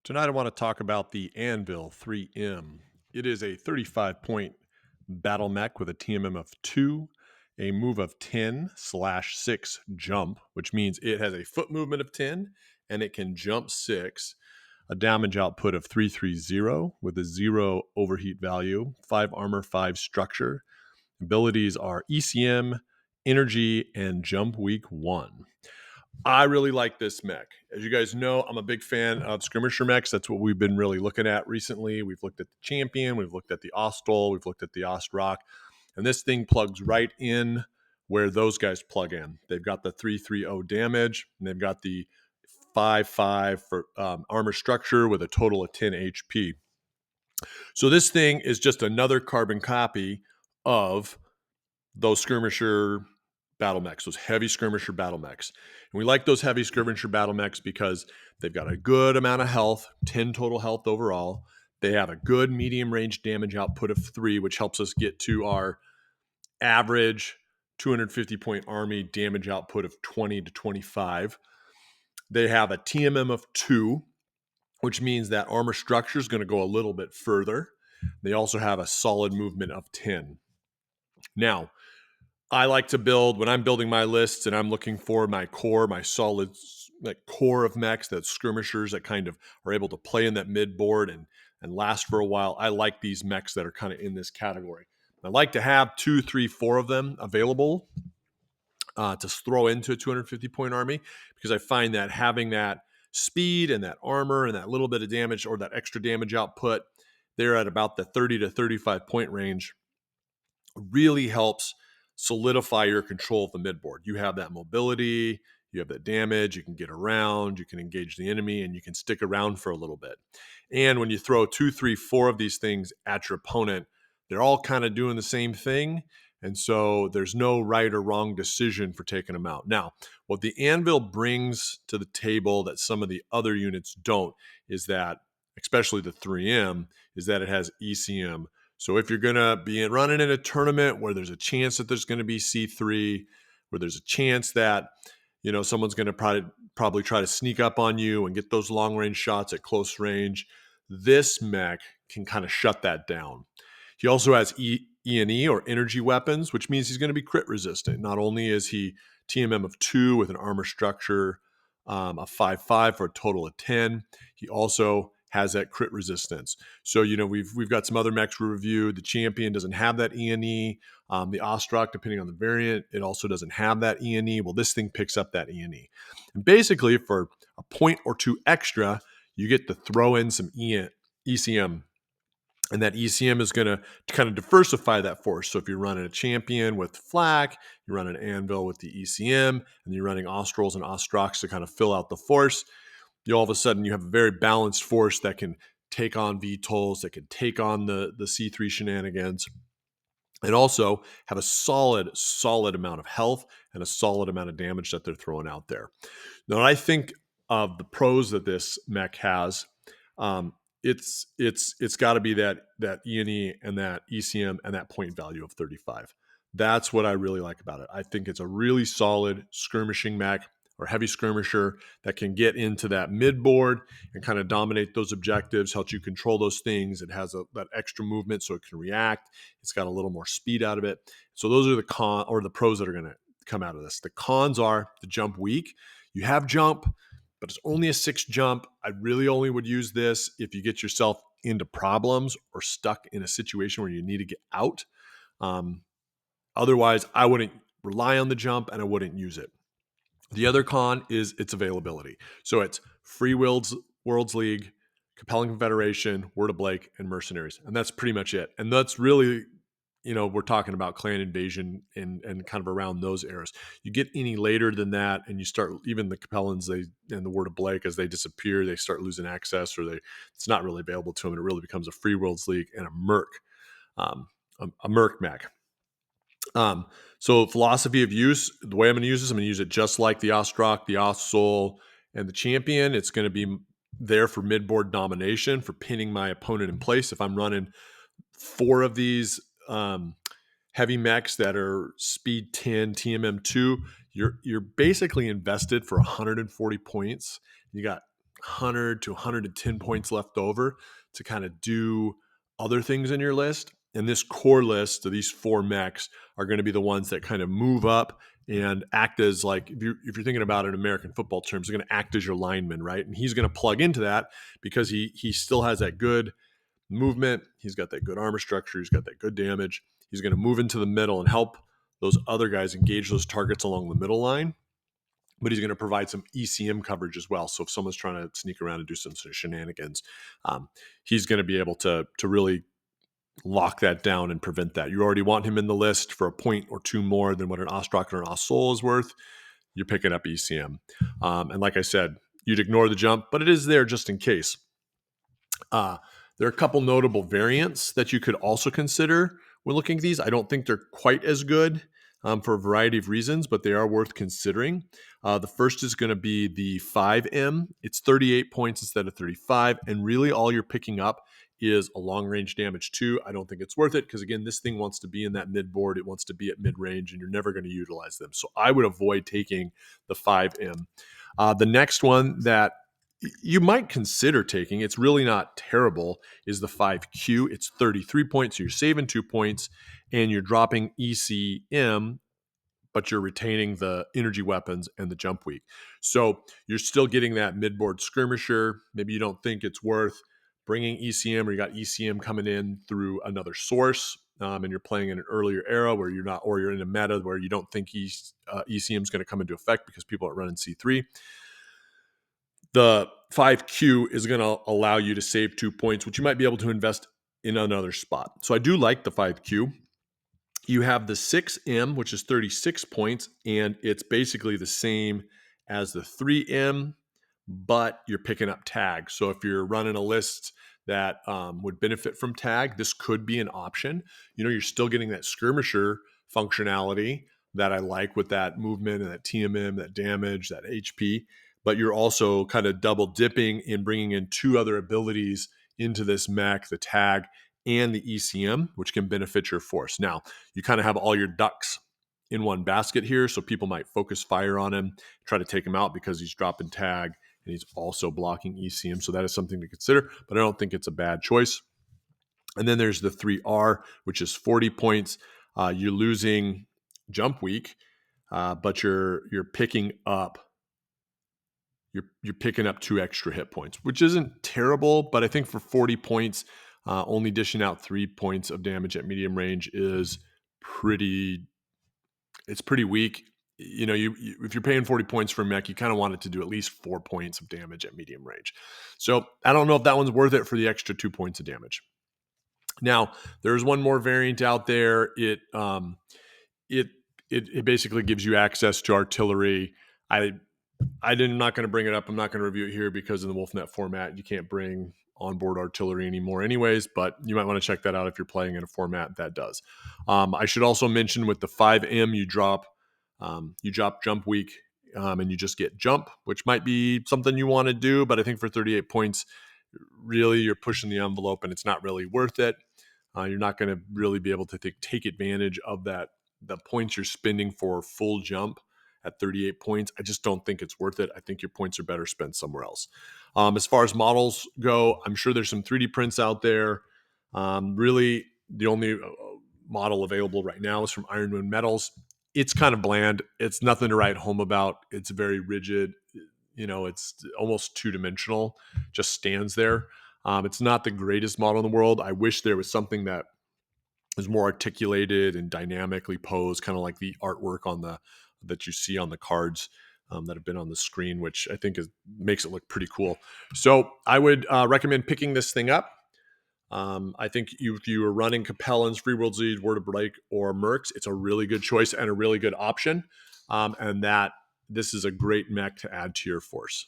Tonight, I want to talk about the Anvil 3M. It is a 35-point battle mech with a TMM of 2, a move of 10/6 jump, which means it has a foot movement of 10 and it can jump 6, a damage output of 330 with a 0 overheat value, 5 armor, 5 structure. Abilities are ECM, energy, and jump week 1. I really like this mech. As you guys know, I'm a big fan of skirmisher mechs. That's what we've been really looking at recently. We've looked at the Champion, we've looked at the Ostol, we've looked at the Ostrock, and this thing plugs right in where those guys plug in. They've got the 330 damage, and they've got the 5/5 for armor structure with a total of 10 HP. So this thing is just another carbon copy of those skirmisher battle mechs, those heavy skirmisher battle mechs. And we like those heavy skirmisher battle mechs because they've got a good amount of health, 10 total health overall. They have a good medium range damage output of 3, which helps us get to our average 250 point army damage output of 20 to 25. They have a TMM of 2, which means that armor structure is going to go a little bit further. They also have a solid movement of 10. Now, I like to build, when I'm building my lists and I'm looking for my core, my solid core of mechs, that skirmishers that kind of are able to play in that mid board and last for a while. I like these mechs that are kind of in this category. I like to have 2, 3, 4 of them available to throw into a 250 point army, because I find that having that speed and that armor and that little bit of damage or that extra damage output, they're at about the 30 to 35 point range, really helps solidify your control of the midboard. You have that mobility, you have that damage, you can get around, you can engage the enemy, and you can stick around for a little bit. And when you throw 2, 3, 4 of these things at your opponent, they're all kind of doing the same thing. And so there's no right or wrong decision for taking them out. Now, what the Anvil brings to the table that some of the other units don't is that, especially the 3M, is that it has ECM. So if you're going to be running in a tournament where there's a chance that there's going to be C3, where there's a chance that, someone's going to probably try to sneak up on you and get those long range shots at close range, this mech can kind of shut that down. He also has E&E or energy weapons, which means he's going to be crit resistant. Not only is he TMM of 2 with an armor structure of 5/5 for a total of 10, he also has that crit resistance. So, we've got some other mechs we reviewed. The Champion doesn't have that E&E. The Ostrock, depending on the variant, it also doesn't have that E&E. Well, this thing picks up that E&E. And basically, for a point or 2 extra, you get to throw in some ECM. And that ECM is going to kind of diversify that force. So if you're running a Champion with Flak, you're running an Anvil with the ECM, and you're running Ostrals and Ostrocks to kind of fill out the force, all of a sudden you have a very balanced force that can take on VTOLs, that can take on the C3 shenanigans, and also have a solid amount of health and a solid amount of damage that they're throwing out there. Now, when I think of the pros that this mech has, it's got to be that E&E and that ECM and that point value of 35. That's what I really like about it. I think it's a really solid skirmishing mech or heavy skirmisher that can get into that mid board and kind of dominate those objectives, helps you control those things. It has that extra movement so it can react. It's got a little more speed out of it. So those are the pros that are going to come out of this. The cons are the jump weak. You have jump, but it's only a 6 jump. I really only would use this if you get yourself into problems or stuck in a situation where you need to get out. Otherwise, I wouldn't rely on the jump and I wouldn't use it. The other con is its availability. So it's Free Worlds League, Compelling Confederation, Word of Blake, and Mercenaries. And that's pretty much it. And that's really, we're talking about Clan Invasion and kind of around those eras. You get any later than that, and you start, even the Capellans and the Word of Blake, as they disappear, they start losing access, or it's not really available to them, and it really becomes a Free Worlds League and a Merc, a Merc mech. So philosophy of use, the way I'm going to use this, I'm going to use it just like the Ostrock, the Ostol, and the Champion. It's going to be there for midboard domination, for pinning my opponent in place. If I'm running 4 of these heavy mechs that are speed 10, TMM 2, you're basically invested for 140 points. You got 100 to 110 points left over to kind of do other things in your list. And this core list of these 4 mechs are going to be the ones that kind of move up and act as, like, if you're thinking about it in American football terms, they're going to act as your lineman, right? And he's going to plug into that because he still has that good movement. He's got that good armor structure. He's got that good damage. He's going to move into the middle and help those other guys engage those targets along the middle line. But he's going to provide some ECM coverage as well. So if someone's trying to sneak around and do some sort of shenanigans, he's going to be able to really lock that down and prevent that. You already want him in the list for a point or 2 more than what an Ostrak or an Ossol is worth. You're picking up ECM. And like I said, you'd ignore the jump, but it is there just in case. There are a couple notable variants that you could also consider when looking at these. I don't think they're quite as good for a variety of reasons, but they are worth considering. The first is going to be the 5M. It's 38 points instead of 35, and really all you're picking up is a long-range damage 2. I don't think it's worth it because, again, this thing wants to be in that mid-board. It wants to be at mid-range, and you're never going to utilize them. So I would avoid taking the 5M. The next one that you might consider taking, it's really not terrible, is the 5Q. It's 33 points, so you're saving 2 points, and you're dropping ECM, but you're retaining the energy weapons and the jump weak. So you're still getting that mid-board skirmisher. Maybe you don't think it's worth bringing ECM, or you got ECM coming in through another source, and you're playing in an earlier era where you're not, or you're in a meta where you don't think ECM is going to come into effect because people are running C3. The 5Q is going to allow you to save 2 points, which you might be able to invest in another spot. So I do like the 5Q. You have the 6M, which is 36 points, and it's basically the same as the 3M, but you're picking up tag. So if you're running a list that would benefit from tag, this could be an option. You're still getting that skirmisher functionality that I like with that movement and that TMM, that damage, that HP, but you're also kind of double dipping in bringing in 2 other abilities into this mech, the tag and the ECM, which can benefit your force. Now, you kind of have all your ducks in one basket here, so people might focus fire on him, try to take him out because he's dropping tag and he's also blocking ECM. So that is something to consider, but I don't think it's a bad choice. And then there's the 3R, which is 40 points. You're losing jump weak, but you're picking up you're picking up 2 extra hit points, which isn't terrible, but I think for 40 points, only dishing out 3 points of damage at medium range is pretty weak. If you're paying 40 points for a mech, you kind of want it to do at least 4 points of damage at medium range. So I don't know if that one's worth it for the extra 2 points of damage. Now, there's one more variant out there. It basically gives you access to artillery. I'm not going to bring it up. I'm not going to review it here because in the Wolfnet format, you can't bring onboard artillery anymore anyways, but you might want to check that out if you're playing in a format that does. I should also mention with the 5M, you drop jump weak, and you just get jump, which might be something you want to do, but I think for 38 points, really you're pushing the envelope and it's not really worth it. You're not going to really be able to take advantage of the points you're spending for full jump at 38 points. I just don't think it's worth it. I think your points are better spent somewhere else. As far as models go, I'm sure there's some 3D prints out there. Really, the only model available right now is from Iron Moon Metals. It's kind of bland. It's nothing to write home about. It's very rigid. It's almost 2-dimensional, just stands there. It's not the greatest model in the world. I wish there was something that is more articulated and dynamically posed, kind of like the artwork that you see on the cards that have been on the screen, which I think makes it look pretty cool. So I would recommend picking this thing up. I think if you are running Capellans, Free World Z's, Word of Break, or Mercs, it's a really good choice and a really good option. And that this is a great mech to add to your force.